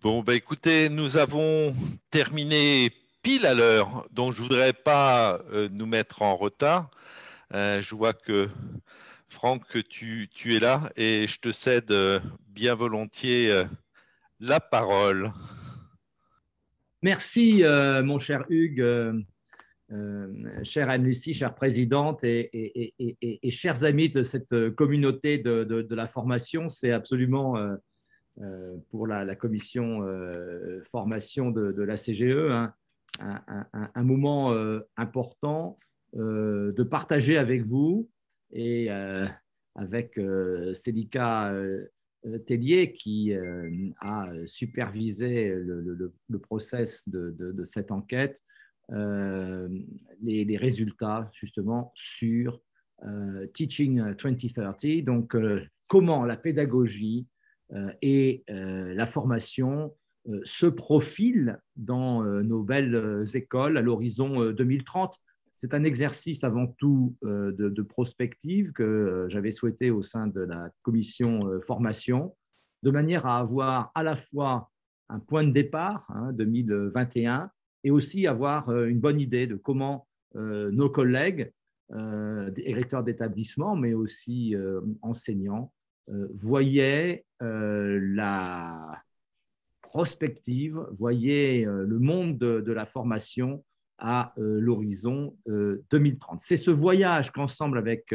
Bon, bah écoutez, nous avons terminé pile à l'heure, donc je voudrais pas nous mettre en retard. Je vois que Franck, que tu es là et je te cède bien volontiers la parole. Merci, mon cher Hugues, chère Anne-Lucie, chère présidente et chers amis de cette communauté de la formation. C'est absolument pour la commission formation de la CGE un moment important de partager avec vous et avec Célika Tellier qui a supervisé le process de cette enquête, les résultats justement sur Teaching 2030, donc comment la pédagogie et la formation se profilent dans nos belles écoles à l'horizon 2030. C'est un exercice avant tout de prospective que j'avais souhaité au sein de la commission formation, de manière à avoir à la fois un point de départ, 2021, et aussi avoir une bonne idée de comment nos collègues, directeurs d'établissement, mais aussi enseignants, voyaient la prospective, voyaient le monde de la formation à l'horizon 2030. C'est ce voyage qu'ensemble avec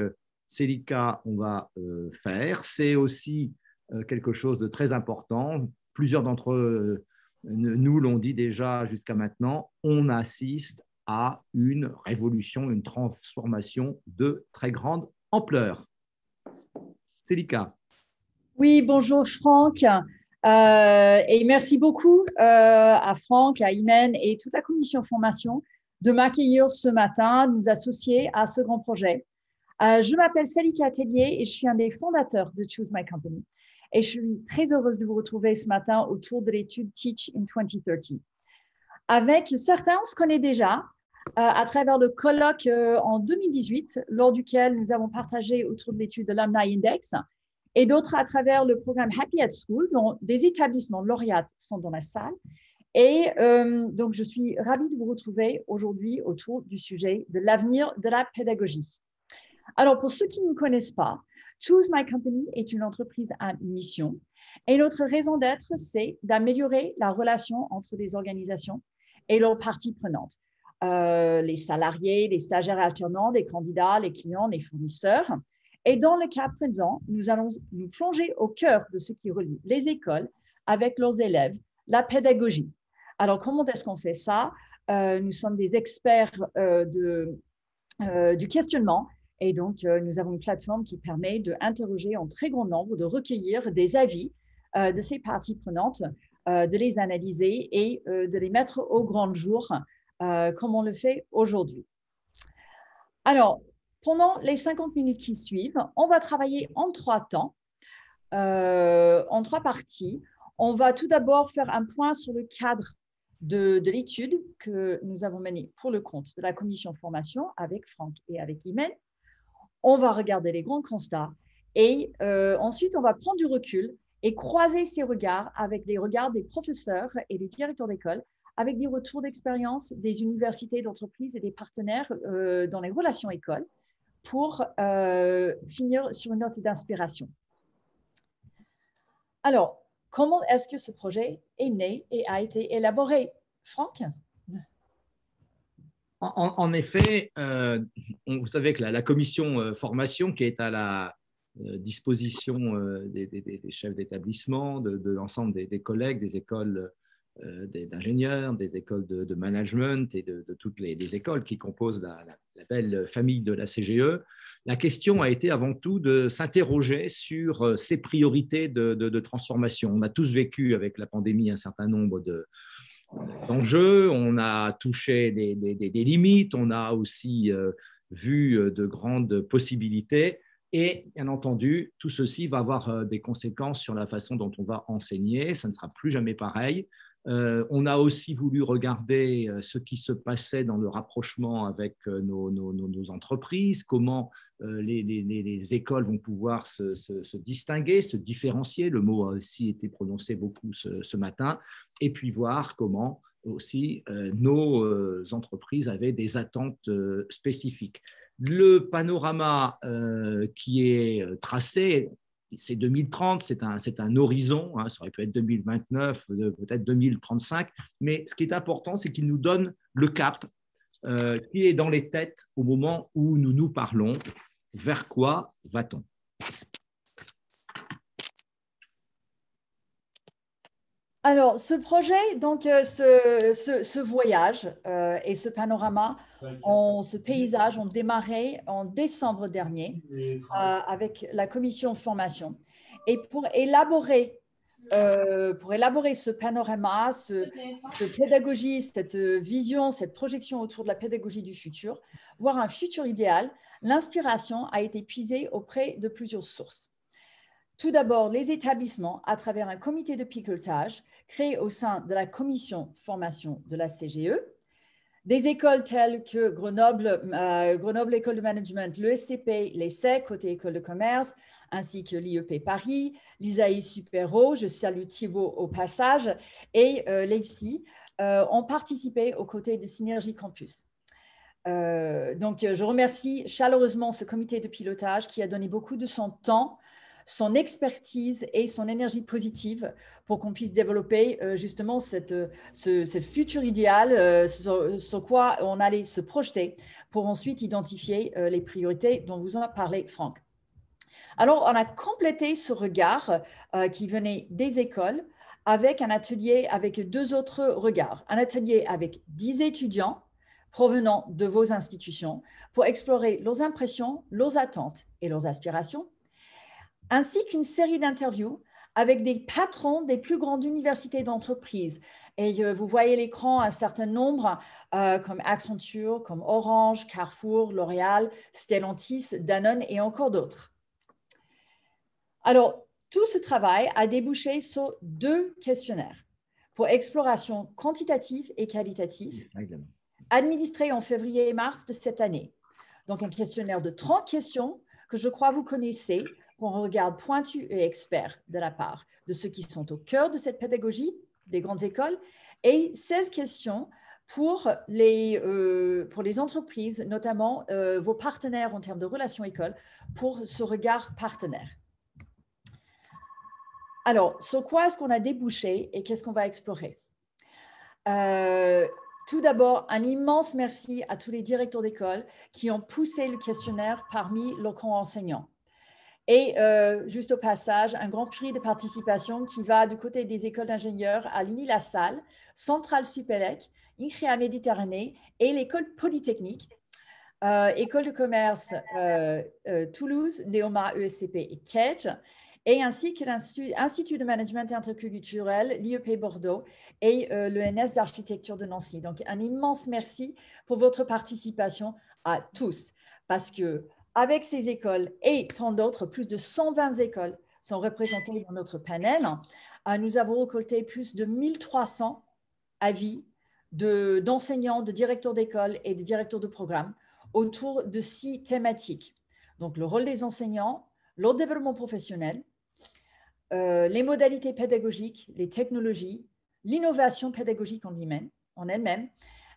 Célika, on va faire. C'est aussi quelque chose de très important. Plusieurs d'entre nous l'ont dit déjà jusqu'à maintenant. On assiste à une révolution, une transformation de très grande ampleur. Célika. Oui, bonjour Franck. Et merci beaucoup à Franck, à Imen et toute la commission formation de m'accueillir ce matin, de nous associer à ce grand projet. Je m'appelle Célika Tellier et je suis un des fondateurs de Choose My Company. Et je suis très heureuse de vous retrouver ce matin autour de l'étude Teach in 2030. Avec certains, on se connaît déjà à travers le colloque en 2018, lors duquel nous avons partagé autour de l'étude de l'Alumni Index, et d'autres à travers le programme Happy at School, dont des établissements lauréats sont dans la salle. Et donc, je suis ravie de vous retrouver aujourd'hui autour du sujet de l'avenir de la pédagogie. Alors, pour ceux qui ne me connaissent pas, Choose My Company est une entreprise à mission. Et notre raison d'être, c'est d'améliorer la relation entre les organisations et leurs parties prenantes. Les salariés, les stagiaires alternants, les candidats, les clients, les fournisseurs. Et dans le cas présent, nous allons nous plonger au cœur de ce qui relie les écoles avec leurs élèves, la pédagogie. Alors, comment est-ce qu'on fait ça? Nous sommes des experts du questionnement et donc nous avons une plateforme qui permet d'interroger en très grand nombre, de recueillir des avis de ces parties prenantes, de les analyser et de les mettre au grand jour comme on le fait aujourd'hui. Alors, pendant les 50 minutes qui suivent, on va travailler en 3 temps, en 3 parties. On va tout d'abord faire un point sur le cadre de l'étude que nous avons menée pour le compte de la commission formation avec Franck et avec Imen. On va regarder les grands constats et ensuite, on va prendre du recul et croiser ces regards avec les regards des professeurs et des directeurs d'école, avec des retours d'expérience des universités, d'entreprises et des partenaires dans les relations écoles, pour finir sur une note d'inspiration. Alors, comment est-ce que ce projet est né et a été élaboré? Franck? En effet, vous savez que la commission formation qui est à la disposition des chefs d'établissement, de l'ensemble des collègues, des écoles d'ingénieurs, des écoles de management et de toutes les écoles qui composent la belle famille de la CGE, la question a été avant tout de s'interroger sur ces priorités de transformation. On a tous vécu avec la pandémie un certain nombre d'enjeux, on a touché des limites, on a aussi vu de grandes possibilités. Et bien entendu, tout ceci va avoir des conséquences sur la façon dont on va enseigner. Ça ne sera plus jamais pareil. On a aussi voulu regarder ce qui se passait dans le rapprochement avec nos entreprises, comment les écoles vont pouvoir se distinguer, se différencier. Le mot a aussi été prononcé beaucoup ce matin. Et puis voir comment aussi nos entreprises avaient des attentes spécifiques. Le panorama qui est tracé, c'est 2030, c'est un horizon, hein, ça aurait pu être 2029, peut-être 2035, mais ce qui est important, c'est qu'il nous donne le cap qui est dans les têtes au moment où nous nous parlons. Vers quoi va-t-on? Alors, ce projet, donc ce voyage et ce panorama, ce paysage ont démarré en décembre dernier avec la commission formation. Et pour élaborer ce panorama, cette pédagogie, cette vision, cette projection autour de la pédagogie du futur, voire un futur idéal, l'inspiration a été puisée auprès de plusieurs sources. Tout d'abord, les établissements, à travers un comité de pilotage créé au sein de la commission formation de la CGE, des écoles telles que Grenoble École de Management, l'ESCP, l'ESSEC, côté école de commerce, ainsi que l'IEP Paris, l'ISAE Supero, je salue Thibault au passage, et l'EXI ont participé aux côtés de Synergie Campus. Donc, je remercie chaleureusement ce comité de pilotage qui a donné beaucoup de son temps, son expertise et son énergie positive pour qu'on puisse développer justement ce futur idéal sur quoi on allait se projeter pour ensuite identifier les priorités dont vous en a parlé, Franck. Alors, on a complété ce regard qui venait des écoles avec un atelier avec deux autres regards. Un atelier avec 10 étudiants provenant de vos institutions pour explorer leurs impressions, leurs attentes et leurs aspirations, ainsi qu'une série d'interviews avec des patrons des plus grandes universités d'entreprise. Et vous voyez à l'écran un certain nombre comme Accenture, comme Orange, Carrefour, L'Oréal, Stellantis, Danone et encore d'autres. Alors, tout ce travail a débouché sur 2 questionnaires pour exploration quantitative et qualitative, administrés en février et mars de cette année. Donc, un questionnaire de 30 questions que je crois vous connaissez, pour un regard pointu et expert de la part de ceux qui sont au cœur de cette pédagogie des grandes écoles, et 16 questions pour les entreprises, notamment vos partenaires en termes de relations écoles, pour ce regard partenaire. Alors, sur quoi est-ce qu'on a débouché et qu'est-ce qu'on va explorer? Tout d'abord, un immense merci à tous les directeurs d'école qui ont poussé le questionnaire parmi leurs co-enseignants. Et juste au passage, un grand prix de participation qui va du côté des écoles d'ingénieurs à l'Uni-La-Salle, Centrale Supélec, INCREA Méditerranée et l'école Polytechnique, école de commerce Toulouse, Neoma, ESCP et Kedge, et ainsi que l'Institut de Management Interculturel, l'IEP Bordeaux et l'ENS d'Architecture de Nancy. Donc, un immense merci pour votre participation à tous, parce que avec ces écoles et tant d'autres, plus de 120 écoles sont représentées dans notre panel. Nous avons récolté plus de 1300 avis d'enseignants, de directeurs d'école et de directeurs de programme autour de 6 thématiques. Donc, le rôle des enseignants, leur développement professionnel, les modalités pédagogiques, les technologies, l'innovation pédagogique en elle-même,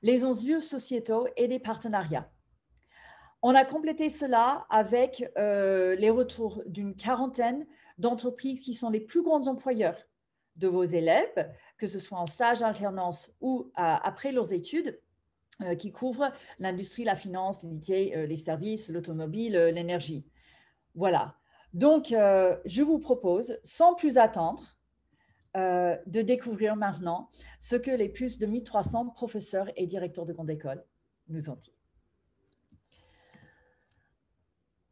les enjeux sociétaux et des partenariats. On a complété cela avec les retours d'une quarantaine d'entreprises qui sont les plus grands employeurs de vos élèves, que ce soit en stage, alternance ou après leurs études, qui couvrent l'industrie, la finance, les services, l'automobile, l'énergie. Voilà. Donc, je vous propose, sans plus attendre, de découvrir maintenant ce que les plus de 1300 professeurs et directeurs de grandes écoles nous ont dit.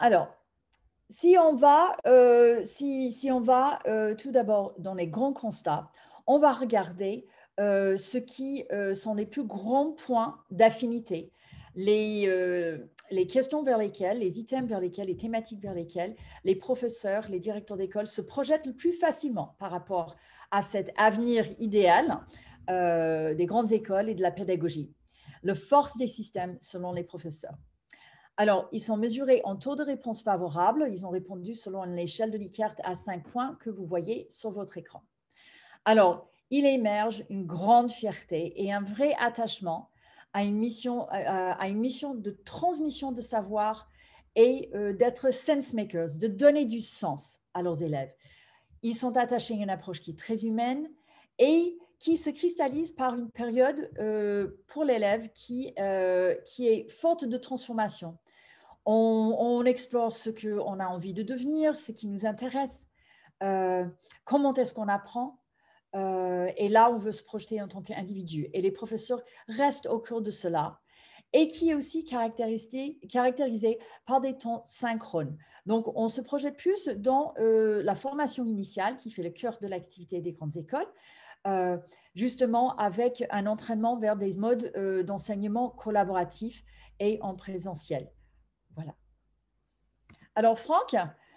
Alors, si on va tout d'abord dans les grands constats, on va regarder ce qui sont les plus grands points d'affinité, les questions vers lesquelles, les items vers lesquels, les thématiques vers lesquelles les professeurs, les directeurs d'école se projettent le plus facilement par rapport à cet avenir idéal des grandes écoles et de la pédagogie. La force des systèmes selon les professeurs. Alors, ils sont mesurés en taux de réponse favorable. Ils ont répondu selon une échelle de Likert à 5 points que vous voyez sur votre écran. Alors, il émerge une grande fierté et un vrai attachement à une mission de transmission de savoir et d'être sense makers, de donner du sens à leurs élèves. Ils sont attachés à une approche qui est très humaine et qui se cristallise par une période pour l'élève qui est forte de transformation. On explore ce qu'on a envie de devenir, ce qui nous intéresse, comment est-ce qu'on apprend, et là, on veut se projeter en tant qu'individu. Et les professeurs restent au cœur de cela, et qui est aussi caractérisé par des temps synchrones. Donc, on se projette plus dans la formation initiale, qui fait le cœur de l'activité des grandes écoles, justement avec un entraînement vers des modes d'enseignement collaboratif et en présentiel. Voilà. Alors, Franck,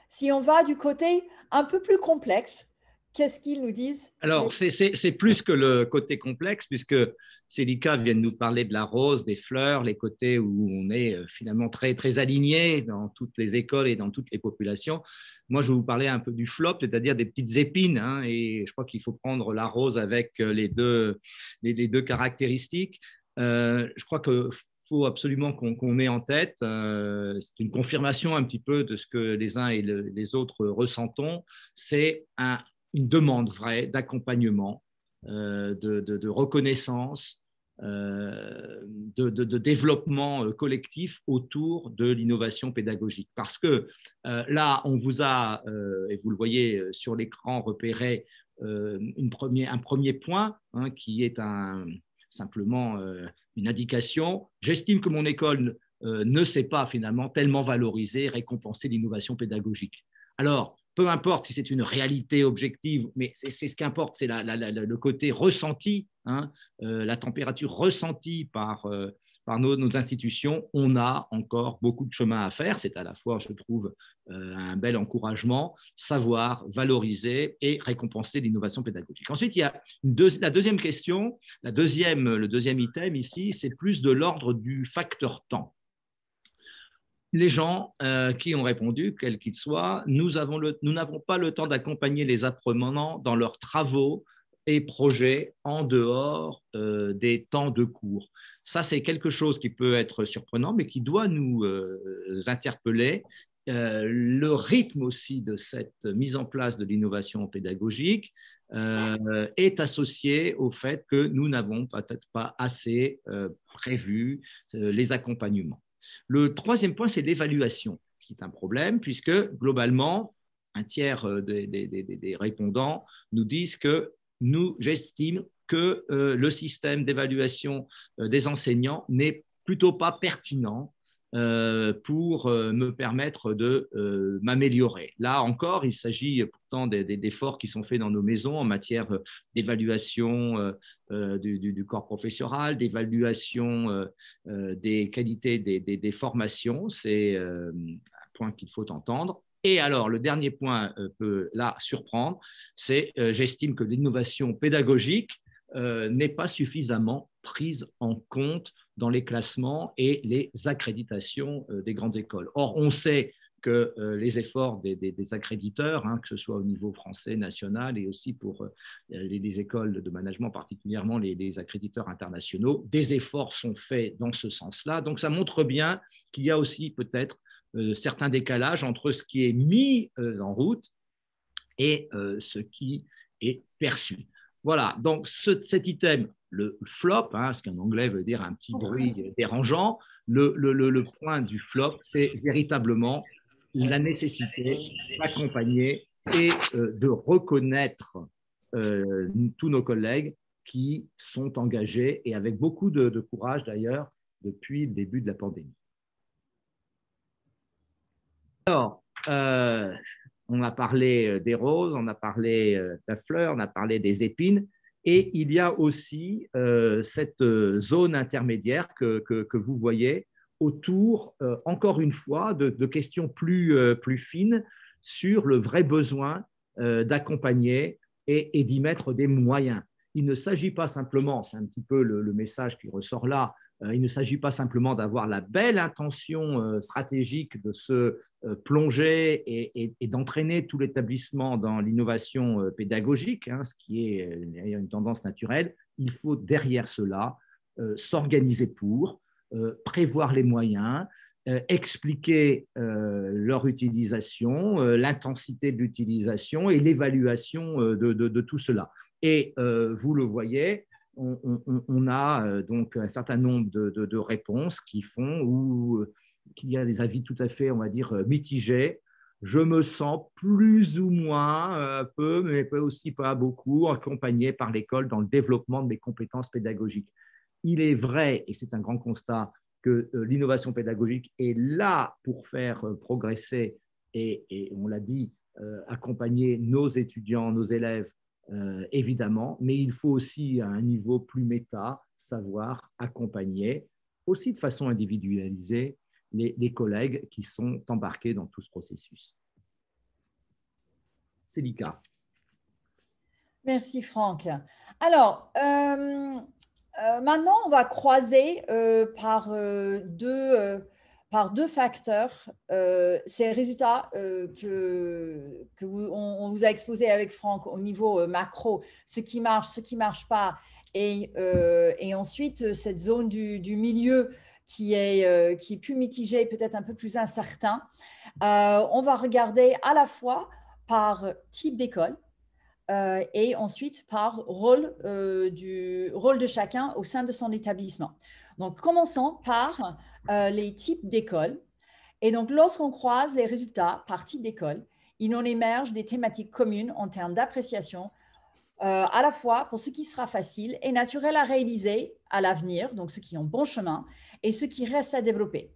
si on va du côté un peu plus complexe, qu'est-ce qu'ils nous disent? Alors, c'est plus que le côté complexe, puisque Célica vient de nous parler de la rose, des fleurs, les côtés où on est finalement très, très aligné dans toutes les écoles et dans toutes les populations. Moi, je vais vous parler un peu du flop, c'est-à-dire des petites épines, hein, et je crois qu'il faut prendre la rose avec les deux caractéristiques. Je crois qu'il faut absolument qu'on ait en tête, c'est une confirmation un petit peu de ce que les uns et les autres ressentons, c'est une demande vraie d'accompagnement, de reconnaissance, de développement collectif autour de l'innovation pédagogique. Parce que là, on vous a, et vous le voyez sur l'écran, repéré un premier point, hein, qui est simplement une indication. J'estime que mon école ne sait pas finalement tellement valoriser, récompenser l'innovation pédagogique. Alors, peu importe si c'est une réalité objective, mais c'est ce qui importe, c'est le côté ressenti, hein, la température ressentie par nos institutions. On a encore beaucoup de chemin à faire. C'est à la fois, je trouve, un bel encouragement, savoir valoriser et récompenser l'innovation pédagogique. Ensuite, il y a la deuxième question, le deuxième item ici, c'est plus de l'ordre du facteur temps. Les gens qui ont répondu, quels qu'ils soient, nous n'avons pas le temps d'accompagner les apprenants dans leurs travaux et projets en dehors des temps de cours. Ça, c'est quelque chose qui peut être surprenant, mais qui doit nous interpeller. Le rythme aussi de cette mise en place de l'innovation pédagogique est associé au fait que nous n'avons peut-être pas assez prévu les accompagnements. Le troisième point, c'est l'évaluation, qui est un problème, puisque globalement, un tiers des répondants nous disent que j'estime que le système d'évaluation des enseignants n'est plutôt pas pertinent pour me permettre de m'améliorer. Là encore, il s'agit pourtant d'efforts qui sont faits dans nos maisons en matière d'évaluation du corps professoral, d'évaluation des qualités des formations. C'est un point qu'il faut entendre. Et alors, le dernier point peut là surprendre, c'est j'estime que l'innovation pédagogique n'est pas suffisamment prise en compte dans les classements et les accréditations des grandes écoles. Or, on sait que les efforts des accréditeurs, hein, que ce soit au niveau français, national, et aussi pour les écoles de management, particulièrement les accréditeurs internationaux, des efforts sont faits dans ce sens-là. Donc, ça montre bien qu'il y a aussi peut-être certains décalages entre ce qui est mis en route et ce qui est perçu. Voilà, donc cet item, le flop, hein, ce qu'en anglais veut dire un petit bruit dérangeant, le point du flop, c'est véritablement la nécessité d'accompagner et de reconnaître tous nos collègues qui sont engagés, et avec beaucoup de courage d'ailleurs, depuis le début de la pandémie. Alors, on a parlé des roses, on a parlé de la fleur, on a parlé des épines, et il y a aussi cette zone intermédiaire que vous voyez autour, encore une fois, de questions plus fines sur le vrai besoin d'accompagner et d'y mettre des moyens. Il ne s'agit pas simplement, c'est un petit peu le message qui ressort là, il ne s'agit pas simplement d'avoir la belle intention stratégique de se plonger et d'entraîner tout l'établissement dans l'innovation pédagogique, hein, ce qui est une tendance naturelle. Il faut derrière cela s'organiser pour, prévoir les moyens, expliquer leur utilisation, l'intensité de l'utilisation et l'évaluation de tout cela. Et vous le voyez, on a donc un certain nombre de réponses qui font ou qu'il y a des avis tout à fait, on va dire, mitigés. Je me sens plus ou moins, un peu, mais aussi pas beaucoup, accompagné par l'école dans le développement de mes compétences pédagogiques. Il est vrai, et c'est un grand constat, que l'innovation pédagogique est là pour faire progresser et on l'a dit, accompagner nos étudiants, nos élèves, évidemment, mais il faut aussi, à un niveau plus méta, savoir accompagner, aussi de façon individualisée, les collègues qui sont embarqués dans tout ce processus. Célika. Merci Franck. Alors, maintenant, on va croiser par deux facteurs ces résultats on vous a exposés avec Franck au niveau macro, ce qui marche pas, et ensuite cette zone du milieu qui est plus mitigée, peut-être un peu plus incertain. On va regarder à la fois par type d'école, et ensuite par rôle de chacun au sein de son établissement. Donc, commençons par les types d'écoles. Et donc, lorsqu'on croise les résultats par type d'école, il en émerge des thématiques communes en termes d'appréciation, à la fois pour ce qui sera facile et naturel à réaliser à l'avenir, donc ce qui est en bon chemin, et ce qui reste à développer.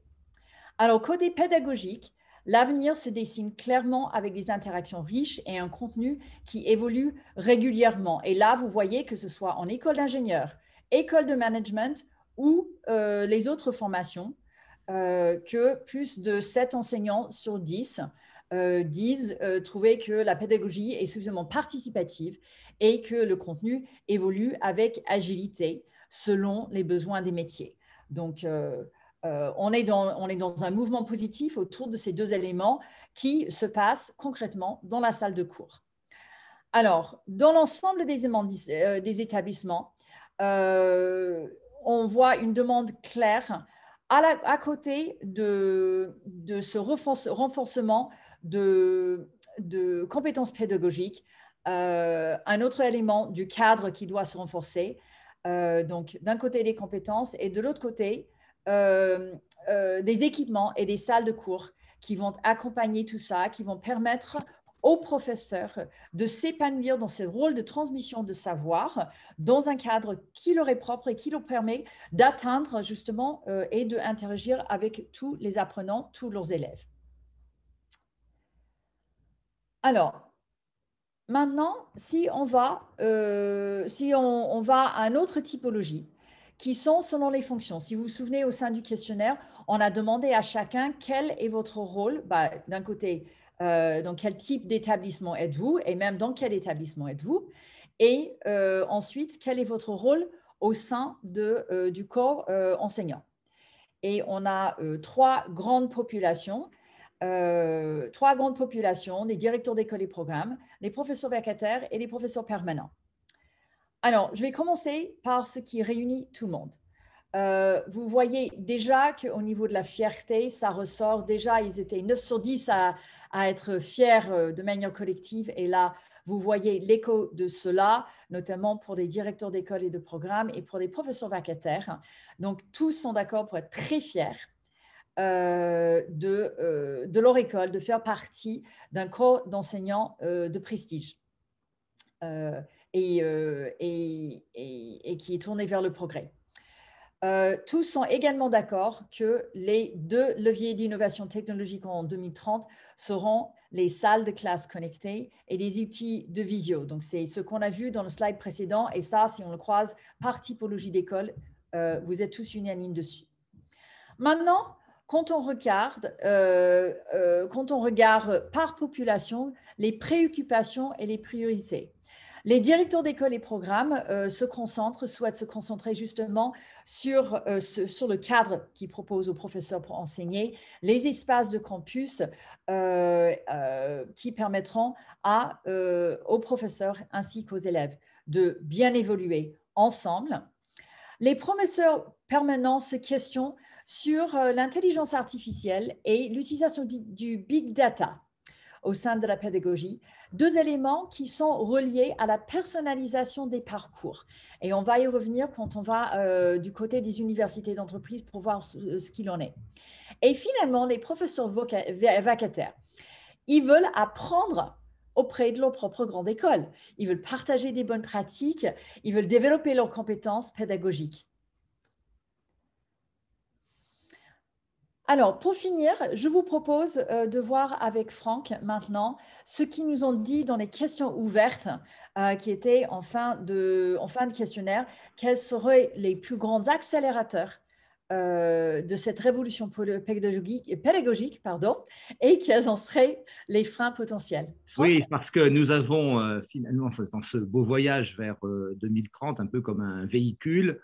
Alors, côté pédagogique, l'avenir se dessine clairement avec des interactions riches et un contenu qui évolue régulièrement. Et là, vous voyez que ce soit en école d'ingénieur, école de management ou les autres formations, que plus de 7 enseignants sur 10 disent trouver que la pédagogie est suffisamment participative et que le contenu évolue avec agilité selon les besoins des métiers. Donc, on est dans un mouvement positif autour de ces deux éléments qui se passent concrètement dans la salle de cours. Alors, dans l'ensemble des établissements, on voit une demande claire à côté de ce renforcement de compétences pédagogiques, un autre élément du cadre qui doit se renforcer. Donc, d'un côté, les compétences et de l'autre côté, des équipements et des salles de cours qui vont accompagner tout ça, qui vont permettre aux professeurs de s'épanouir dans ce rôle de transmission de savoir dans un cadre qui leur est propre et qui leur permet d'atteindre justement et d'interagir avec tous les apprenants, tous leurs élèves. Alors, maintenant, si on va à une autre typologie, qui sont selon les fonctions. Si vous vous souvenez, au sein du questionnaire, on a demandé à chacun quel est votre rôle. D'un côté, dans quel type d'établissement êtes-vous et même dans quel établissement êtes-vous. Et ensuite, quel est votre rôle au sein du corps enseignant. Et on a trois grandes populations, des directeurs d'école et programmes, les professeurs vacataires et les professeurs permanents. Alors, je vais commencer par ce qui réunit tout le monde. Vous voyez déjà qu'au niveau de la fierté, ça ressort déjà, ils étaient 9 sur 10 à être fiers de manière collective. Et là, vous voyez l'écho de cela, notamment pour les directeurs d'école et de programme et pour les professeurs vacataires. Donc, tous sont d'accord pour être très fiers de leur école, de faire partie d'un corps d'enseignants de prestige. Et qui est tourné vers le progrès. Tous sont également d'accord que les 2 leviers d'innovation technologique en 2030 seront les salles de classe connectées et des outils de visio. Donc, c'est ce qu'on a vu dans le slide précédent. Et ça, si on le croise par typologie d'école, vous êtes tous unanimes dessus. Maintenant, quand on regarde par population les préoccupations et les priorités. Les directeurs d'école et programmes souhaitent se concentrer justement sur le cadre qu'ils proposent aux professeurs pour enseigner, les espaces de campus qui permettront aux professeurs ainsi qu'aux élèves de bien évoluer ensemble. Les professeurs permanents se questionnent sur l'intelligence artificielle et l'utilisation du big data au sein de la pédagogie, deux éléments qui sont reliés à la personnalisation des parcours. Et on va y revenir quand on va du côté des universités d'entreprise pour voir ce qu'il en est. Et finalement, les professeurs vacataires, ils veulent apprendre auprès de leur propre grande école. Ils veulent partager des bonnes pratiques, ils veulent développer leurs compétences pédagogiques. Alors, pour finir, je vous propose de voir avec Franck maintenant ce qu'ils nous ont dit dans les questions ouvertes qui étaient en fin de questionnaire, quels seraient les plus grands accélérateurs de cette révolution pédagogique, et quels en seraient les freins potentiels. Franck ? Oui, parce que nous avons finalement, dans ce beau voyage vers 2030, un peu comme un véhicule,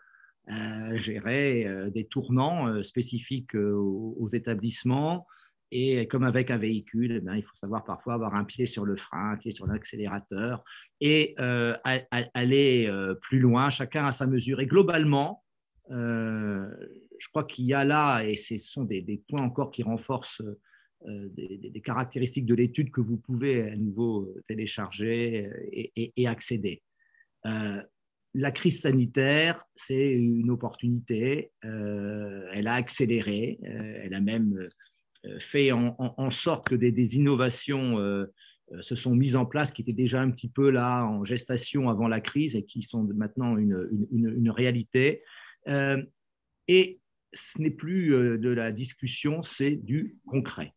gérer des tournants spécifiques aux établissements. Et comme avec un véhicule, eh bien, il faut savoir parfois avoir un pied sur le frein, un pied sur l'accélérateur et aller plus loin, chacun à sa mesure. Et globalement, je crois qu'il y a là, et ce sont des points encore qui renforcent des caractéristiques de l'étude que vous pouvez à nouveau télécharger et accéder. La crise sanitaire, c'est une opportunité. Elle a accéléré, elle a même fait en sorte que des innovations se sont mises en place qui étaient déjà un petit peu là en gestation avant la crise et qui sont maintenant une réalité. Et ce n'est plus de la discussion, c'est du concret.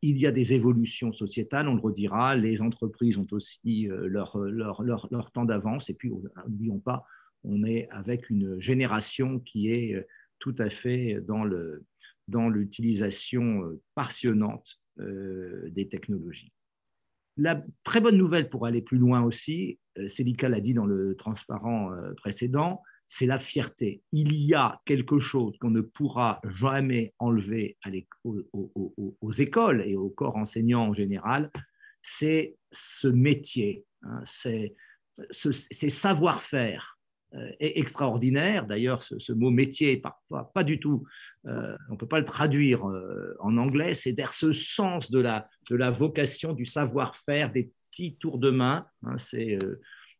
Il y a des évolutions sociétales, on le redira, les entreprises ont aussi leur temps d'avance, et puis n'oublions pas, on est avec une génération qui est tout à fait dans l'utilisation passionnante des technologies. La très bonne nouvelle pour aller plus loin aussi, Célica l'a dit dans le transparent précédent, c'est la fierté. Il y a quelque chose qu'on ne pourra jamais enlever aux écoles et au corps enseignant en général, c'est ce métier, hein, ces savoir-faire extraordinaires. D'ailleurs, ce mot métier, pas du tout, on ne peut pas le traduire en anglais, c'est ce sens de la vocation, du savoir-faire, des petits tours de main, hein, c'est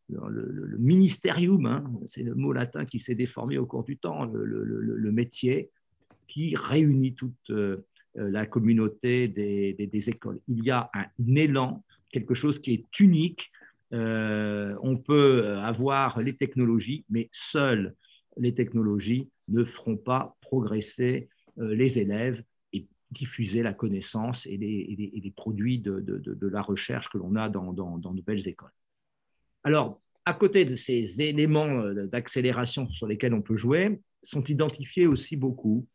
le ministerium, hein, c'est le mot latin qui s'est déformé au cours du temps, le métier qui réunit toute la communauté des écoles. Il y a un élan, quelque chose qui est unique. On peut avoir les technologies, mais seules les technologies ne feront pas progresser les élèves et diffuser la connaissance et les produits de la recherche que l'on a dans de belles écoles. Alors, à côté de ces éléments d'accélération sur lesquels on peut jouer, sont identifiés aussi beaucoup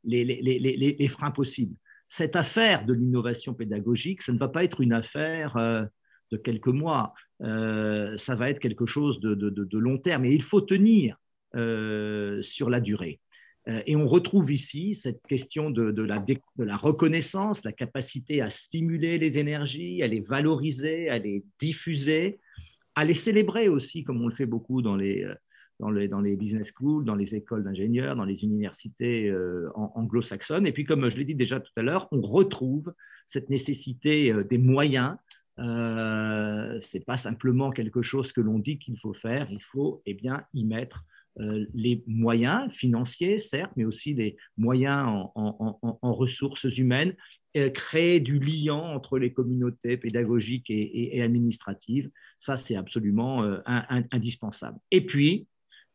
les freins possibles. Cette affaire de l'innovation pédagogique, ça ne va pas être une affaire de quelques mois, ça va être quelque chose de long terme, et il faut tenir sur la durée. Et on retrouve ici cette question de la reconnaissance, la capacité à stimuler les énergies, à les valoriser, à les diffuser, à les célébrer aussi, comme on le fait beaucoup dans les business schools, dans les écoles d'ingénieurs, dans les universités anglo-saxonnes. Et puis, comme je l'ai dit déjà tout à l'heure, on retrouve cette nécessité des moyens. Ce n'est pas simplement quelque chose que l'on dit qu'il faut faire, il faut y mettre les moyens financiers, certes, mais aussi les moyens en ressources humaines, créer du lien entre les communautés pédagogiques et administratives. Ça, c'est absolument indispensable. Et puis,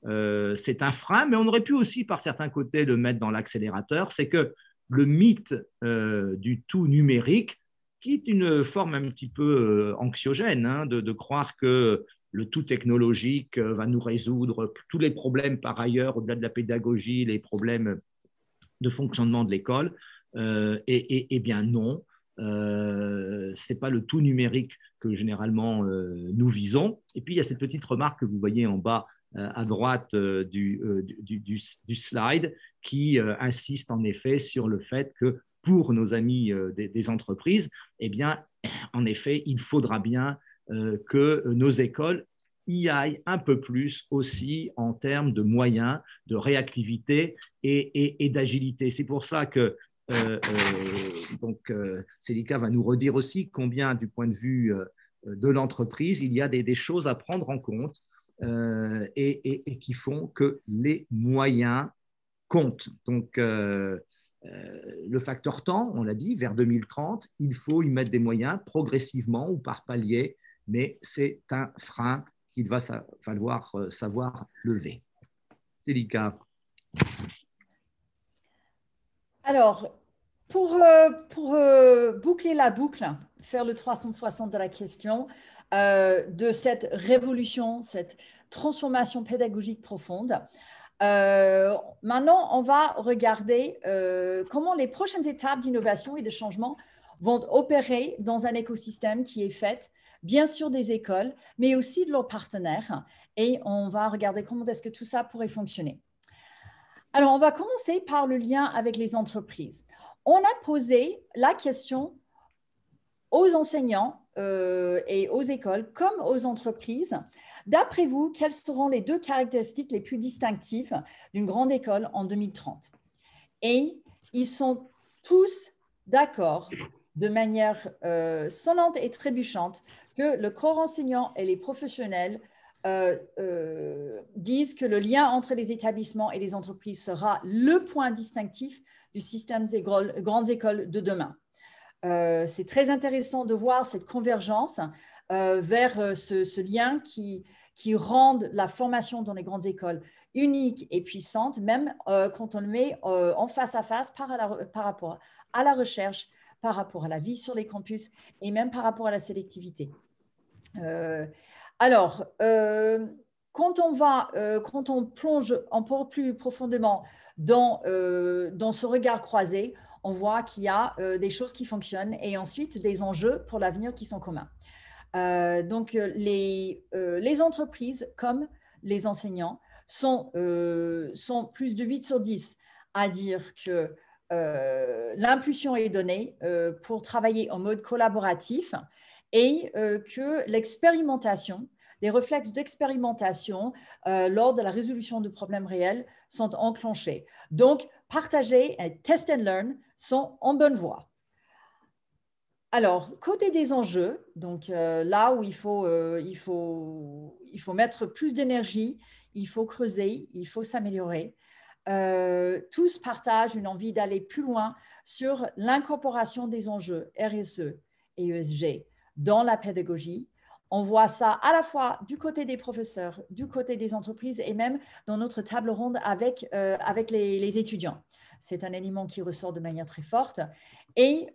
c'est un frein, mais on aurait pu aussi, par certains côtés, le mettre dans l'accélérateur, c'est que le mythe du tout numérique, qui est une forme un petit peu anxiogène, hein, de croire que le tout technologique va nous résoudre tous les problèmes par ailleurs, au-delà de la pédagogie, les problèmes de fonctionnement de l'école. Eh bien non, ce n'est pas le tout numérique que généralement nous visons. Et puis, il y a cette petite remarque que vous voyez en bas à droite du slide qui insiste en effet sur le fait que pour nos amis des entreprises, eh bien, en effet, il faudra bien que nos écoles y aillent un peu plus aussi en termes de moyens, de réactivité et d'agilité. C'est pour ça que Célica va nous redire aussi combien, du point de vue de l'entreprise, il y a des choses à prendre en compte et qui font que les moyens comptent. Donc, le facteur temps, on l'a dit, vers 2030, il faut y mettre des moyens progressivement ou par palier, mais c'est un frein qu'il va falloir savoir lever. Célica. Alors, pour boucler la boucle, faire le 360 de la question, de cette révolution, cette transformation pédagogique profonde, maintenant, on va regarder comment les prochaines étapes d'innovation et de changement vont opérer dans un écosystème qui est fait, bien sûr, des écoles, mais aussi de leurs partenaires. Et on va regarder comment est-ce que tout ça pourrait fonctionner. Alors, on va commencer par le lien avec les entreprises. On a posé la question aux enseignants et aux écoles comme aux entreprises. D'après vous, quelles seront les 2 caractéristiques les plus distinctives d'une grande école en 2030? Et ils sont tous d'accord de manière sonnante et trébuchante que le corps enseignant et les professionnels disent que le lien entre les établissements et les entreprises sera le point distinctif du système des grandes écoles de demain. C'est très intéressant de voir cette convergence vers ce lien qui rend la formation dans les grandes écoles unique et puissante, même quand on le met en face à face par rapport à la recherche, par rapport à la vie sur les campus et même par rapport à la sélectivité. Alors, quand on plonge encore plus profondément dans ce regard croisé, on voit qu'il y a des choses qui fonctionnent et ensuite des enjeux pour l'avenir qui sont communs. Donc, les entreprises comme les enseignants sont plus de 8 sur 10 à dire que l'impulsion est donnée pour travailler en mode collaboratif et que l'expérimentation, les réflexes d'expérimentation lors de la résolution de problèmes réels sont enclenchés. Donc, partager et test and learn sont en bonne voie. Alors, côté des enjeux, donc là où il faut mettre plus d'énergie, il faut creuser, il faut s'améliorer. Tous partagent une envie d'aller plus loin sur l'incorporation des enjeux RSE et ESG dans la pédagogie. On voit ça à la fois du côté des professeurs, du côté des entreprises et même dans notre table ronde avec les étudiants. C'est un élément qui ressort de manière très forte. Et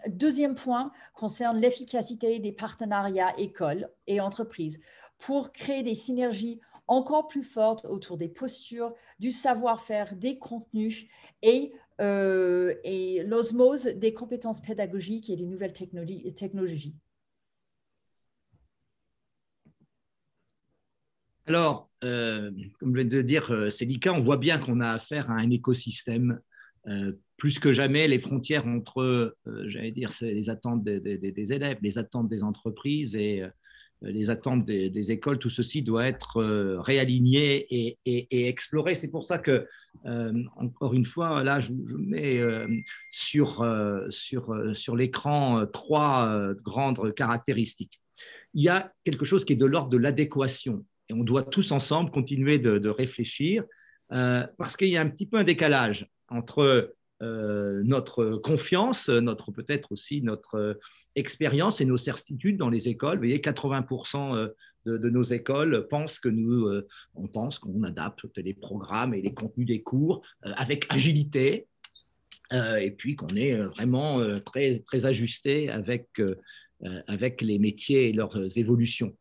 deuxième point concerne l'efficacité des partenariats écoles et entreprises pour créer des synergies encore plus fortes autour des postures, du savoir-faire, des contenus et l'osmose des compétences pédagogiques et des nouvelles technologies. Alors, comme vient de dire Célica, on voit bien qu'on a affaire à un écosystème. Plus que jamais, les frontières entre, j'allais dire, les attentes des élèves, les attentes des entreprises et les attentes des écoles, tout ceci doit être réaligné et exploré. C'est pour ça que, encore une fois, là, je mets sur l'écran 3 grandes caractéristiques. Il y a quelque chose qui est de l'ordre de l'adéquation. Et on doit tous ensemble continuer de réfléchir parce qu'il y a un petit peu un décalage entre notre confiance, peut-être aussi notre expérience et nos certitudes dans les écoles. Vous voyez, 80% de nos écoles pensent que on pense qu'on adapte les programmes et les contenus des cours avec agilité et puis qu'on est vraiment très, très ajusté avec les métiers et leurs évolutions.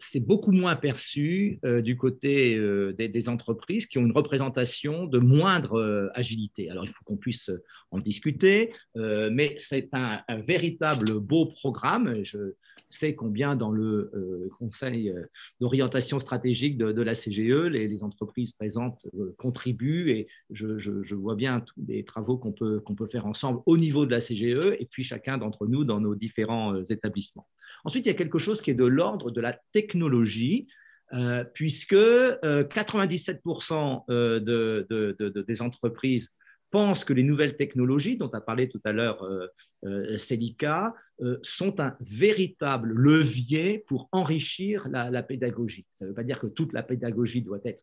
c'est beaucoup moins perçu du côté des entreprises qui ont une représentation de moindre agilité. Alors, il faut qu'on puisse en discuter, mais c'est un véritable beau programme. Je sais combien dans le Conseil d'orientation stratégique de la CGE, les entreprises présentes contribuent et je vois bien tous les travaux qu'on peut faire ensemble au niveau de la CGE et puis chacun d'entre nous dans nos différents établissements. Ensuite, il y a quelque chose qui est de l'ordre de la technologie, puisque 97% des entreprises pensent que les nouvelles technologies, dont a parlé tout à l'heure Célica, sont un véritable levier pour enrichir la pédagogie. Ça ne veut pas dire que toute la pédagogie doit être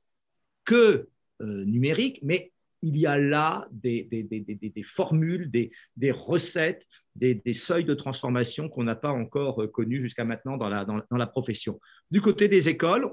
que numérique, mais il y a là des formules, des recettes, des seuils de transformation qu'on n'a pas encore connus jusqu'à maintenant dans la profession. Du côté des écoles,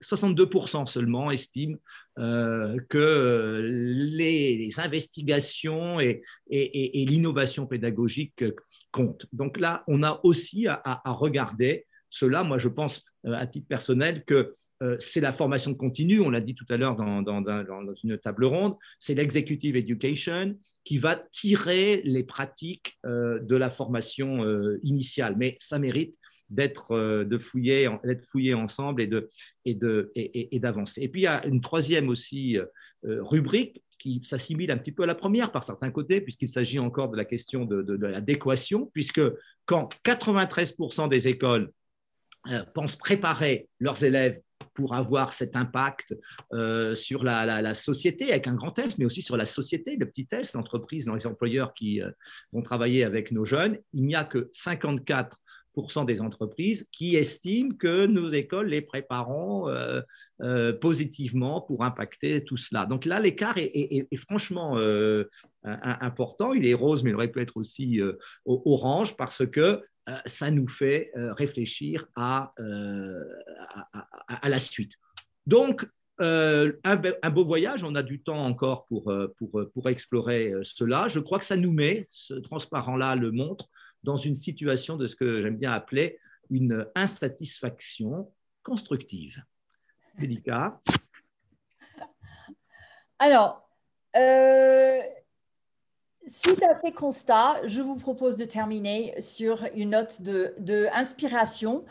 62% seulement estiment que les investigations et l'innovation pédagogique comptent. Donc là, on a aussi à regarder cela. Moi, je pense à titre personnel que c'est la formation continue, on l'a dit tout à l'heure dans une table ronde, c'est l'executive education qui va tirer les pratiques de la formation initiale. Mais ça mérite d'être fouillé ensemble et d'avancer. Et puis, il y a une troisième aussi rubrique qui s'assimile un petit peu à la première par certains côtés, puisqu'il s'agit encore de la question de l'adéquation, puisque quand 93% des écoles pensent préparer leurs élèves pour avoir cet impact sur la société, avec un grand test, mais aussi sur la société, le petit test, l'entreprise, les employeurs qui vont travailler avec nos jeunes. Il n'y a que 54% des entreprises qui estiment que nos écoles les prépareront positivement pour impacter tout cela. Donc là, l'écart est franchement important. Il est rose, mais il aurait pu être aussi orange parce que ça nous fait réfléchir à la suite. Donc, un beau voyage, on a du temps encore pour explorer cela. Je crois que ça nous met, ce transparent-là le montre, dans une situation de ce que j'aime bien appeler une insatisfaction constructive. Célica. Alors, suite à ces constats, je vous propose de terminer sur une note d'inspiration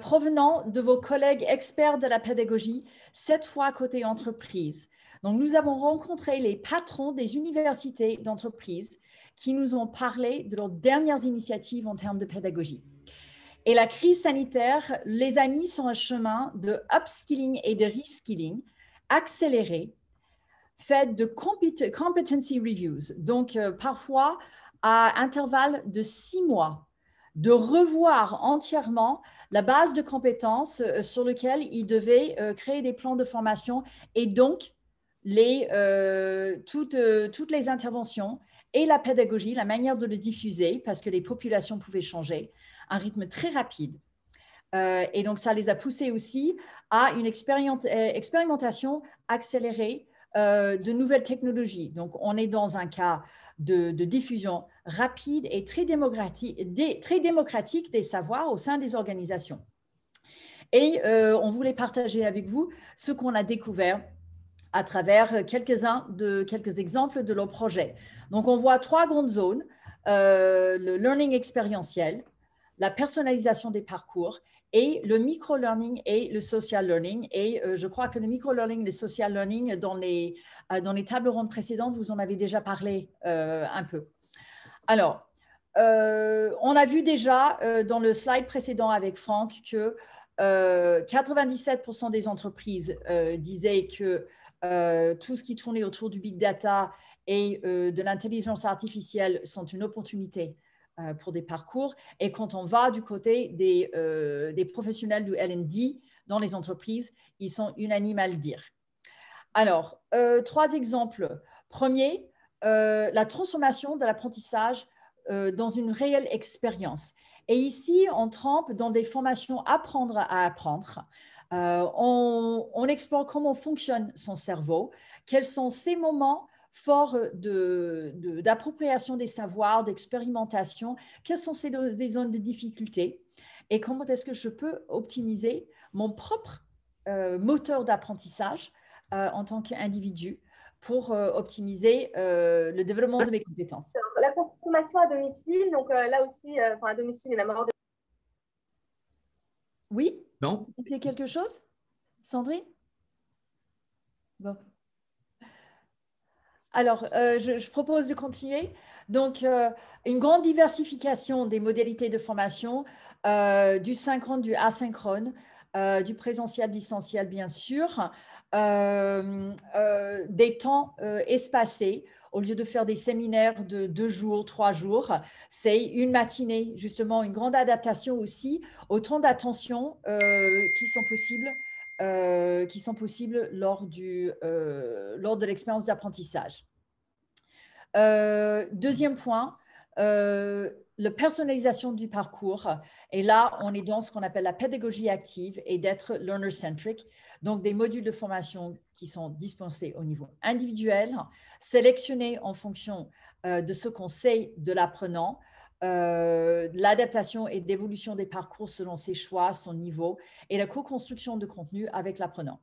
provenant de vos collègues experts de la pédagogie, cette fois côté entreprise. Donc, nous avons rencontré les patrons des universités d'entreprise qui nous ont parlé de leurs dernières initiatives en termes de pédagogie. Et la crise sanitaire les a mis sur un chemin de upskilling et de reskilling accéléré, fait de competency reviews, donc parfois à intervalles de 6 mois, de revoir entièrement la base de compétences sur laquelle ils devaient créer des plans de formation et donc toutes les interventions et la pédagogie, la manière de le diffuser, parce que les populations pouvaient changer à un rythme très rapide. Et donc, ça les a poussés aussi à une expérimentation accélérée de nouvelles technologies. Donc, on est dans un cas de diffusion rapide et très démocratique des savoirs au sein des organisations. Et on voulait partager avec vous ce qu'on a découvert à travers quelques exemples de nos projets. Donc, on voit 3 grandes zones, le learning expérientiel, la personnalisation des parcours et le micro-learning et le social learning. Et je crois que le micro-learning et le social learning, dans les tables rondes précédentes, vous en avez déjà parlé un peu. Alors, on a vu déjà dans le slide précédent avec Franck que 97% des entreprises disaient que tout ce qui tournait autour du big data et de l'intelligence artificielle sont une opportunité pour des parcours. Et quand on va du côté des professionnels du L&D dans les entreprises, ils sont unanimes à le dire. Alors, 3 exemples. Premier, la transformation de l'apprentissage dans une réelle expérience. Et ici, on trempe dans des formations apprendre à apprendre. On explore comment fonctionne son cerveau, quels sont ces moments forts d'appropriation des savoirs, d'expérimentation, quelles sont ces zones de difficulté. et comment est-ce que je peux optimiser mon propre moteur d'apprentissage en tant qu'individu pour optimiser le développement de mes compétences. La consommation à domicile, donc là aussi, à domicile et même hors de... Oui? Non? C'est quelque chose, Sandrine? Bon. Alors, je propose de continuer. Donc, une grande diversification des modalités de formation, du synchrone, du asynchrone, du présentiel, distanciel, bien sûr, des temps espacés. Au lieu de faire des séminaires de 2 jours, 3 jours, c'est une matinée, justement, une grande adaptation aussi aux temps d'attention qui sont possibles lors de l'expérience d'apprentissage. Deuxième point, la personnalisation du parcours. Et là, on est dans ce qu'on appelle la pédagogie active et d'être learner-centric. Donc, des modules de formation qui sont dispensés au niveau individuel, sélectionnés en fonction de ce qu'on sait de l'apprenant, l'adaptation et l'évolution des parcours selon ses choix, son niveau, et la co-construction de contenu avec l'apprenant.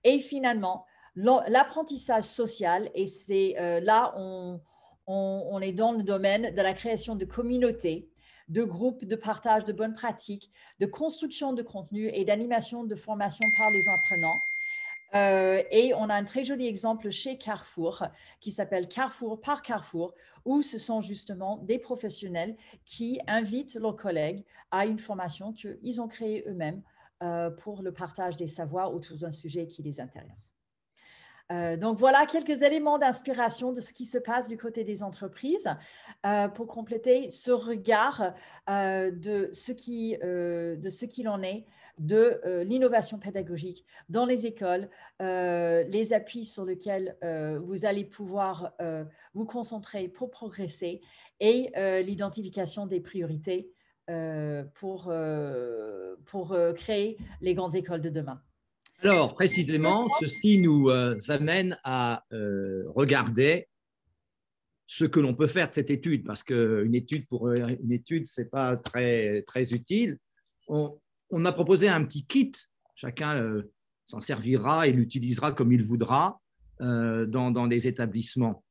Et finalement, l'apprentissage social, et c'est là on est dans le domaine de la création de communautés, de groupes de partage de bonnes pratiques, de construction de contenu et d'animation de formation par les apprenants. Et on a un très joli exemple chez Carrefour qui s'appelle Carrefour par Carrefour, où ce sont justement des professionnels qui invitent leurs collègues à une formation qu'ils ont créée eux-mêmes pour le partage des savoirs autour d'un sujet qui les intéresse. Donc, voilà quelques éléments d'inspiration de ce qui se passe du côté des entreprises pour compléter ce regard de ce qu'il en est de l'innovation pédagogique dans les écoles, les appuis sur lesquels vous allez pouvoir vous concentrer pour progresser et l'identification des priorités pour créer les grandes écoles de demain. Alors, précisément, ceci nous amène à regarder ce que l'on peut faire de cette étude, parce qu'une étude pour une étude, ce n'est pas très, très utile. On a proposé un petit kit, chacun s'en servira et l'utilisera comme il voudra dans les établissements.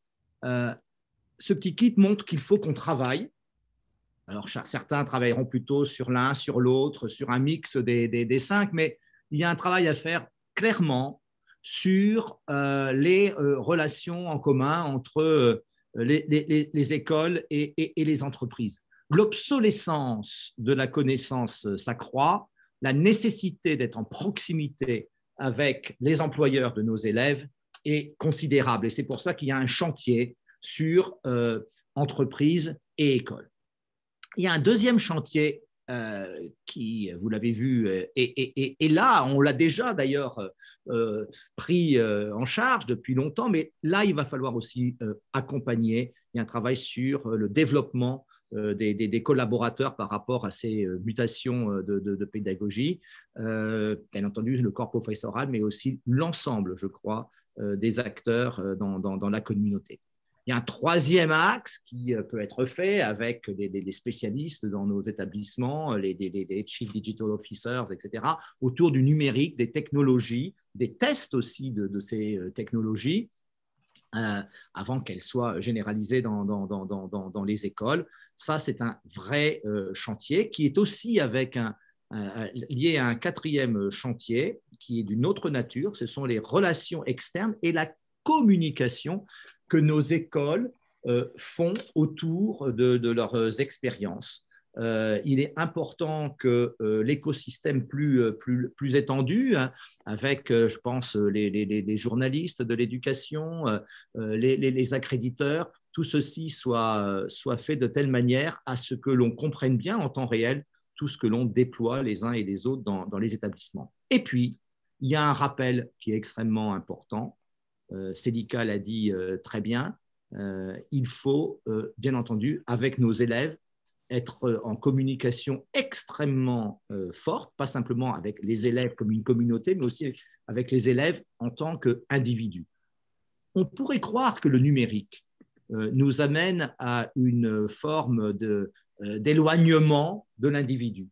Ce petit kit montre qu'il faut qu'on travaille. Alors, certains travailleront plutôt sur l'un, sur l'autre, sur un mix des 5, mais il y a un travail à faire clairement sur les relations en commun entre les écoles et les entreprises. L'obsolescence de la connaissance s'accroît, la nécessité d'être en proximité avec les employeurs de nos élèves est considérable. Et c'est pour ça qu'il y a un chantier sur entreprises et écoles. Il y a un deuxième chantier qui, vous l'avez vu, et là, on l'a déjà d'ailleurs pris en charge depuis longtemps, mais là, il va falloir aussi accompagner. Il y a un travail sur le développement des collaborateurs par rapport à ces mutations de pédagogie. Bien entendu, le corps professoral, mais aussi l'ensemble, je crois, des acteurs dans la communauté. Il y a un troisième axe qui peut être fait avec des spécialistes dans nos établissements, les Chief Digital Officers, etc., autour du numérique, des technologies, des tests aussi de ces technologies, avant qu'elles soient généralisées dans les écoles. Ça, c'est un vrai chantier qui est aussi lié à un quatrième chantier qui est d'une autre nature. Ce sont les relations externes et la communication que nos écoles font autour de leurs expériences. Il est important que l'écosystème plus étendu, hein, avec, je pense, les journalistes de l'éducation, les accréditeurs, tout ceci soit fait de telle manière à ce que l'on comprenne bien en temps réel tout ce que l'on déploie les uns et les autres dans les établissements. Et puis, il y a un rappel qui est extrêmement important. Célica l'a dit très bien, il faut bien entendu avec nos élèves être en communication extrêmement forte, pas simplement avec les élèves comme une communauté, mais aussi avec les élèves en tant qu'individus. On pourrait croire que le numérique nous amène à une forme d'éloignement de l'individu.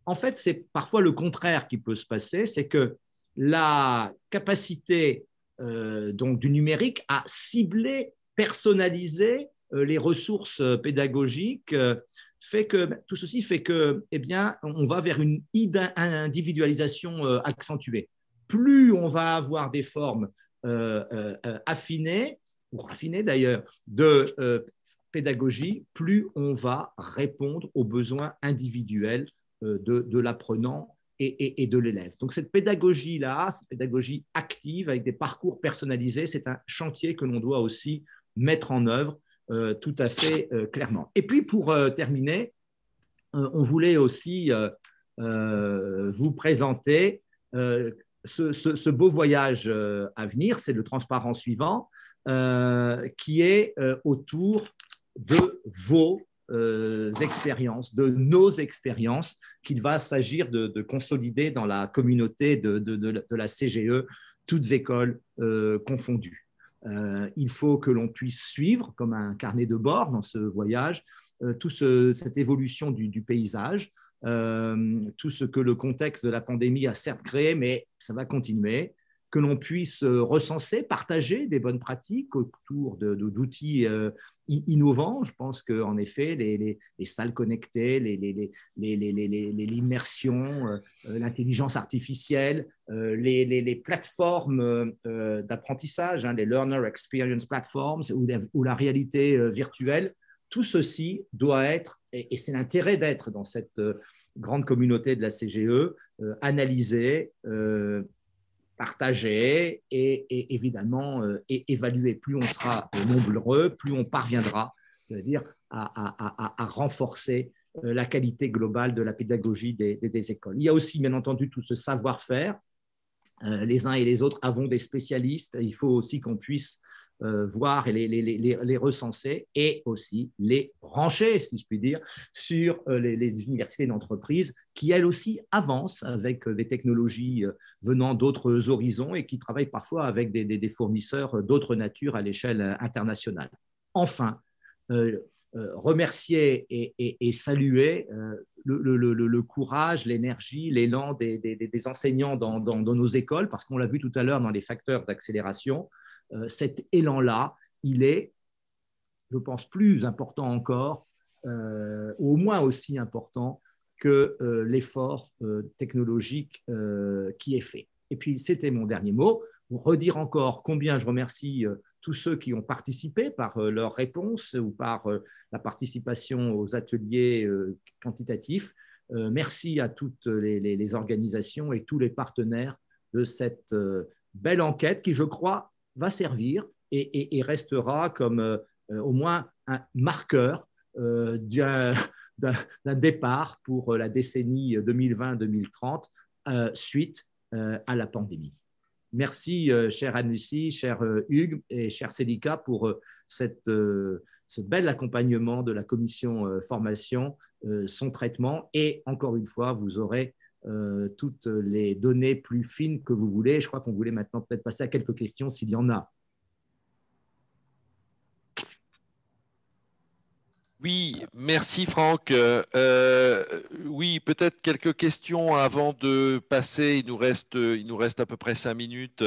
En fait, c'est parfois le contraire qui peut se passer, c'est que la capacité donc, du numérique à cibler, personnaliser les ressources pédagogiques fait que tout ceci fait que, eh bien, on va vers une individualisation accentuée. Plus on va avoir des formes affinées ou raffinées d'ailleurs de pédagogie, plus on va répondre aux besoins individuels de l'apprenant et de l'élève. Donc cette pédagogie-là, cette pédagogie active avec des parcours personnalisés, c'est un chantier que l'on doit aussi mettre en œuvre tout à fait clairement. Et puis pour terminer, on voulait aussi vous présenter ce beau voyage à venir, c'est le transparent suivant, qui est autour de vos expériences, de nos expériences, qu'il va s'agir de consolider dans la communauté de la CGE, toutes écoles confondues. Il faut que l'on puisse suivre, comme un carnet de bord dans ce voyage, cette évolution du paysage, tout ce que le contexte de la pandémie a certes créé, mais ça va continuer, que l'on puisse recenser, partager des bonnes pratiques autour d'outils innovants. Je pense qu'en effet, les salles connectées, l'immersion, l'intelligence artificielle, les plateformes d'apprentissage, les Learner Experience Platforms ou la réalité virtuelle, tout ceci doit être, et c'est l'intérêt d'être dans cette grande communauté de la CGE, analysé, partagé et évidemment évalué. Plus on sera nombreux, plus on parviendra, c'est-à-dire à renforcer la qualité globale de la pédagogie des écoles. Il y a aussi, bien entendu, tout ce savoir-faire. Les uns et les autres avons des spécialistes. Il faut aussi qu'on puisse voir et les recenser et aussi les brancher, si je puis dire, sur les universités d'entreprise qui, elles aussi, avancent avec des technologies venant d'autres horizons et qui travaillent parfois avec des fournisseurs d'autres natures à l'échelle internationale. Enfin, remercier et saluer le courage, l'énergie, l'élan des enseignants dans nos écoles, parce qu'on l'a vu tout à l'heure dans les facteurs d'accélération. Cet élan-là, il est, je pense, plus important encore, ou au moins aussi important que l'effort technologique qui est fait. Et puis, c'était mon dernier mot. Pour redire encore combien je remercie tous ceux qui ont participé par leurs réponses ou par la participation aux ateliers quantitatifs. Merci à toutes les organisations et tous les partenaires de cette belle enquête qui, je crois, va servir et restera comme au moins un marqueur d'un départ pour la décennie 2020-2030 suite à la pandémie. Merci, chère Anne-Lucie, cher Hugues et cher Célica pour ce bel accompagnement de la commission formation, son traitement. Et encore une fois, vous aurez toutes les données plus fines que vous voulez. Je crois qu'on voulait maintenant peut-être passer à quelques questions s'il y en a. Oui, merci Franck. Oui, peut-être quelques questions avant de passer. Il nous reste à peu près 5 minutes.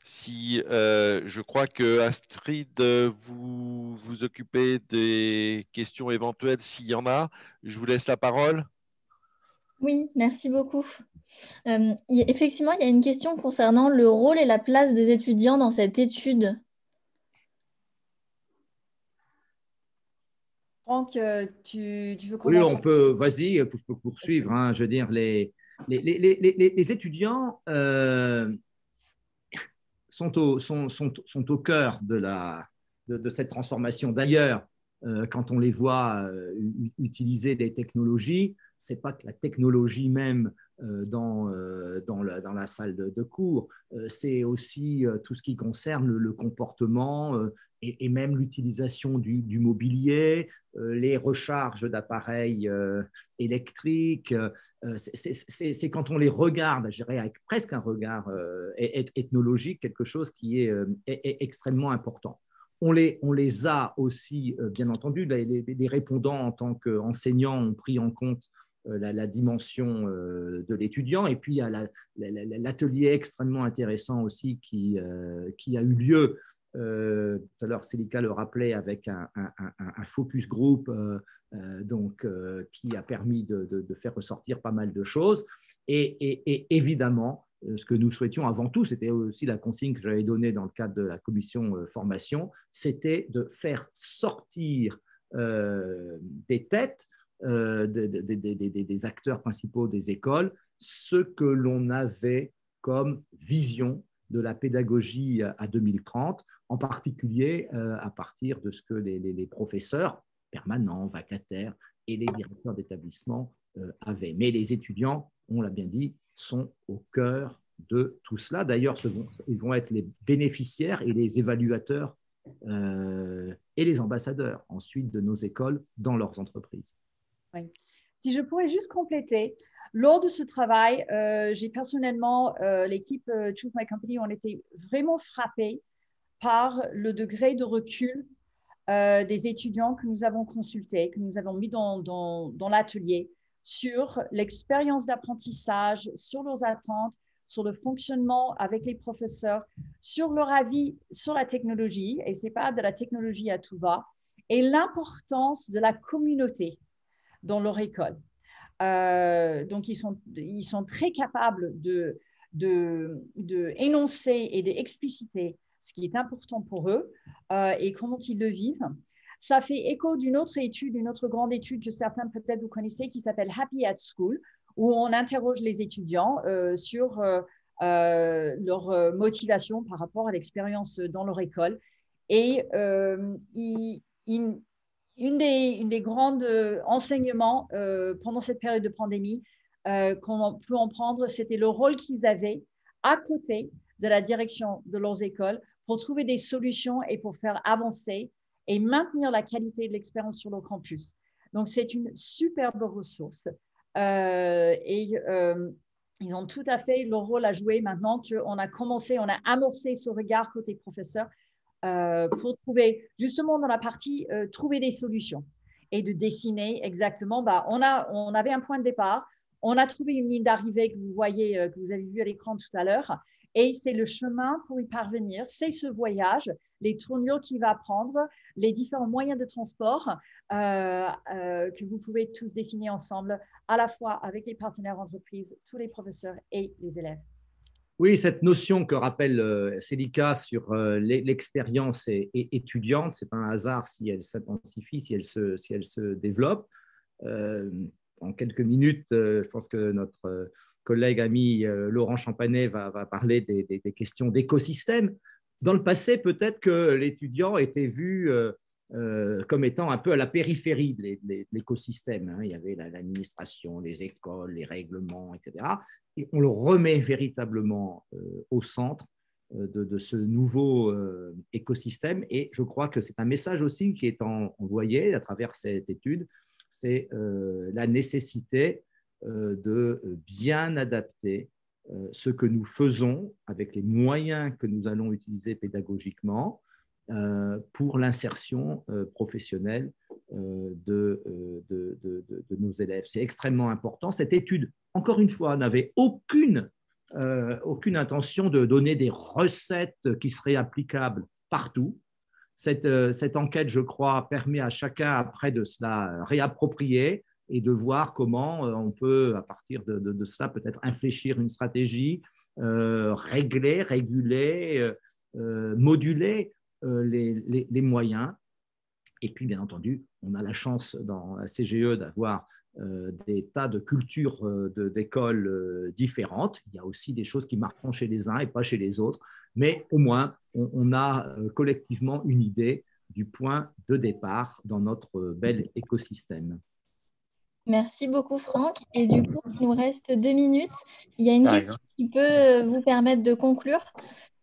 Si je crois que Astrid, vous vous occupez des questions éventuelles s'il y en a. Je vous laisse la parole. Oui, merci beaucoup. Effectivement, il y a une question concernant le rôle et la place des étudiants dans cette étude. Franck, tu veux qu'on Oui, on peut, vas-y, je peux poursuivre. Hein, je veux dire, les étudiants sont au cœur de cette transformation. D'ailleurs, quand on les voit utiliser des technologies, ce n'est pas que la technologie même dans la salle de cours, c'est aussi tout ce qui concerne le comportement et même l'utilisation du mobilier, les recharges d'appareils électriques. C'est quand on les regarde, je dirais, avec presque un regard ethnologique, quelque chose qui est extrêmement important. On les a aussi, bien entendu, les répondants en tant qu'enseignants ont pris en compte la dimension de l'étudiant. Et puis, il y a l'atelier extrêmement intéressant aussi qui a eu lieu. Tout à l'heure, Célica le rappelait avec un focus group qui a permis de faire ressortir pas mal de choses. Et évidemment, ce que nous souhaitions avant tout, c'était aussi la consigne que j'avais donnée dans le cadre de la commission formation, c'était de faire sortir des têtes des acteurs principaux des écoles ce que l'on avait comme vision de la pédagogie à 2030, en particulier à partir de ce que les professeurs permanents, vacataires et les directeurs d'établissement avaient. Mais les étudiants, on l'a bien dit, sont au cœur de tout cela. D'ailleurs, ils vont être les bénéficiaires et les évaluateurs et les ambassadeurs ensuite de nos écoles dans leurs entreprises. Oui. Si je pourrais juste compléter, lors de ce travail, j'ai personnellement, l'équipe Choose My Company, on était vraiment frappés par le degré de recul des étudiants que nous avons consultés, que nous avons mis dans l'atelier sur l'expérience d'apprentissage, sur leurs attentes, sur le fonctionnement avec les professeurs, sur leur avis sur la technologie, et ce n'est pas de la technologie à tout va, et l'importance de la communauté dans leur école. Donc, ils sont très capables d'énoncer et d'expliciter ce qui est important pour eux et comment ils le vivent. Ça fait écho d'une autre étude, une autre grande étude que certains peut-être vous connaissez, qui s'appelle Happy at School, où on interroge les étudiants sur leur motivation par rapport à l'expérience dans leur école. Et une des grands enseignements pendant cette période de pandémie qu'on peut en prendre, c'était le rôle qu'ils avaient à côté de la direction de leurs écoles pour trouver des solutions et pour faire avancer et maintenir la qualité de l'expérience sur leur campus. Donc, c'est une superbe ressource. Ils ont tout à fait leur rôle à jouer maintenant qu'on a commencé, on a amorcé ce regard côté professeur pour trouver, justement dans la partie trouver des solutions et de dessiner exactement. On avait un point de départ, on a trouvé une ligne d'arrivée que vous voyez, que vous avez vu à l'écran tout à l'heure, et c'est le chemin pour y parvenir, c'est ce voyage, les tournures qu'il va prendre, les différents moyens de transport que vous pouvez tous dessiner ensemble, à la fois avec les partenaires entreprises, tous les professeurs et les élèves. Oui, cette notion que rappelle Célica sur l'expérience étudiante, ce n'est pas un hasard si elle s'intensifie, si elle se développe. En quelques minutes, je pense que notre collègue ami Laurent Champanet va parler des questions d'écosystème. Dans le passé, peut-être que l'étudiant était vu comme étant un peu à la périphérie de l'écosystème. Il y avait l'administration, les écoles, les règlements, etc. Et on le remet véritablement au centre de ce nouveau écosystème. Et je crois que c'est un message aussi qui est envoyé à travers cette étude, c'est la nécessité de bien adapter ce que nous faisons avec les moyens que nous allons utiliser pédagogiquement pour l'insertion professionnelle de nos élèves. C'est extrêmement important. Cette étude, encore une fois, n'avait aucune intention de donner des recettes qui seraient applicables partout. Cette enquête, je crois, permet à chacun après de se la réapproprier et de voir comment on peut, à partir de cela, peut-être infléchir une stratégie, réguler, moduler les moyens. Et puis, bien entendu, on a la chance dans la CGE d'avoir des tas de cultures d'écoles différentes. Il y a aussi des choses qui marcheront chez les uns et pas chez les autres, mais au moins, on a collectivement une idée du point de départ dans notre bel écosystème. Merci beaucoup, Franck. Et du coup, il nous reste 2 minutes. Il y a une question qui peut vous permettre de conclure.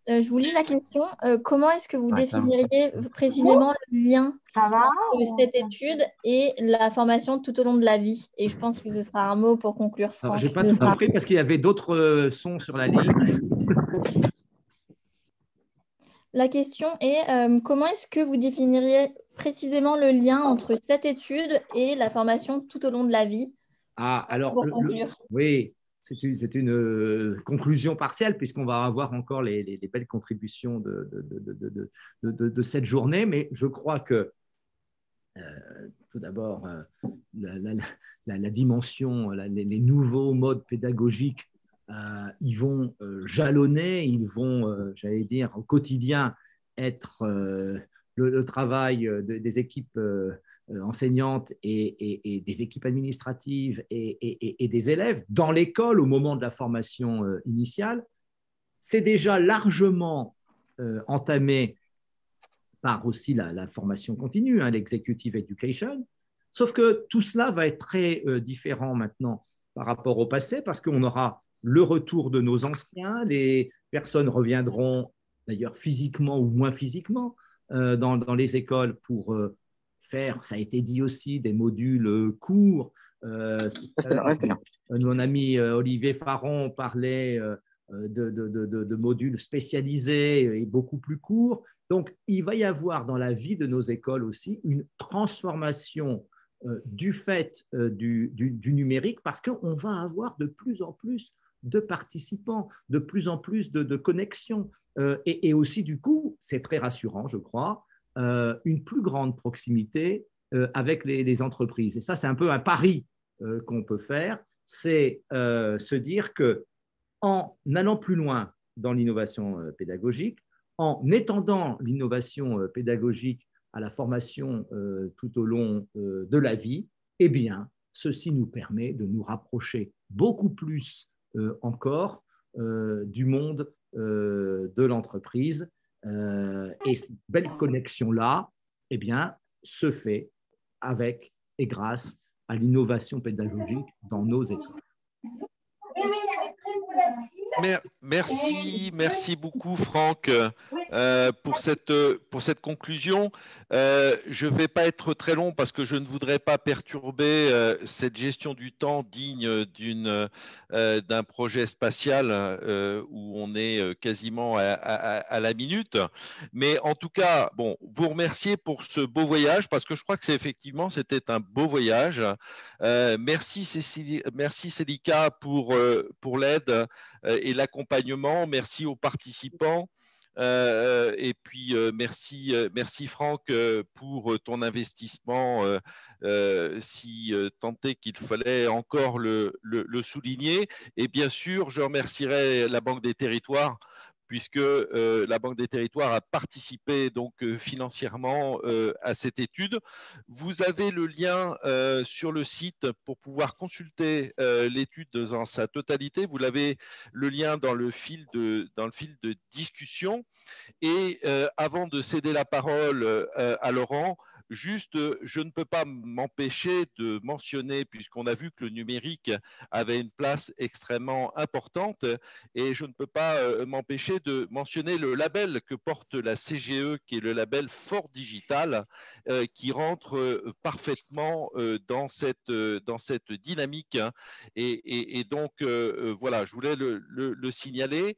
Je vous lis la question. Comment est-ce que vous définiriez précisément le lien entre cette étude et la formation tout au long de la vie? Et je pense que ce sera un mot pour conclure, Franck. Je n'ai pas tout compris parce qu'il y avait d'autres sons sur la ligne. La question est comment est-ce que vous définiriez précisément le lien entre cette étude et la formation tout au long de la vie Alors, pour conclure. oui, c'est une conclusion partielle puisqu'on va avoir encore les belles contributions de cette journée, mais je crois que tout d'abord, la dimension, les nouveaux modes pédagogiques, ils vont jalonner, ils vont, j'allais dire, au quotidien être le travail des équipes enseignantes et des équipes administratives et des élèves dans l'école au moment de la formation initiale. C'est déjà largement entamé par aussi la formation continue, l'executive education. Sauf que tout cela va être très différent maintenant par rapport au passé parce qu'on aura le retour de nos anciens, les personnes reviendront d'ailleurs physiquement ou moins physiquement dans les écoles pour faire, ça a été dit aussi, des modules courts. Mon ami Olivier Faron parlait de modules spécialisés et beaucoup plus courts. Donc, il va y avoir dans la vie de nos écoles aussi une transformation du fait du numérique parce qu'on va avoir de plus en plus de participants, de plus en plus de connexions et aussi, du coup, c'est très rassurant, je crois, une plus grande proximité avec les entreprises. Et ça, c'est un peu un pari qu'on peut faire, c'est se dire qu'en allant plus loin dans l'innovation pédagogique, en étendant l'innovation pédagogique à la formation tout au long de la vie, eh bien, ceci nous permet de nous rapprocher beaucoup plus encore du monde de l'entreprise. Et cette belle connexion-là, eh bien, se fait avec et grâce à l'innovation pédagogique dans nos écoles. Merci beaucoup Franck pour cette conclusion. Je ne vais pas être très long parce que je ne voudrais pas perturber cette gestion du temps digne d'un projet spatial où on est quasiment à la minute. Mais en tout cas, bon, vous remercier pour ce beau voyage parce que je crois que c'était un beau voyage. Merci Célica pour l'aide et l'accompagnement. Merci aux participants. Et puis, merci Franck pour ton investissement, si tant est qu'il fallait encore le souligner. Et bien sûr, je remercierai la Banque des Territoires puisque la Banque des Territoires a participé donc financièrement à cette étude. Vous avez le lien sur le site pour pouvoir consulter l'étude dans sa totalité. Vous l'avez le lien dans le fil de discussion. Et avant de céder la parole à Laurent, juste, je ne peux pas m'empêcher de mentionner, puisqu'on a vu que le numérique avait une place extrêmement importante, et je ne peux pas m'empêcher de mentionner le label que porte la CGE, qui est le label Fort Digital, qui rentre parfaitement dans cette dynamique. Et donc, voilà, je voulais le signaler.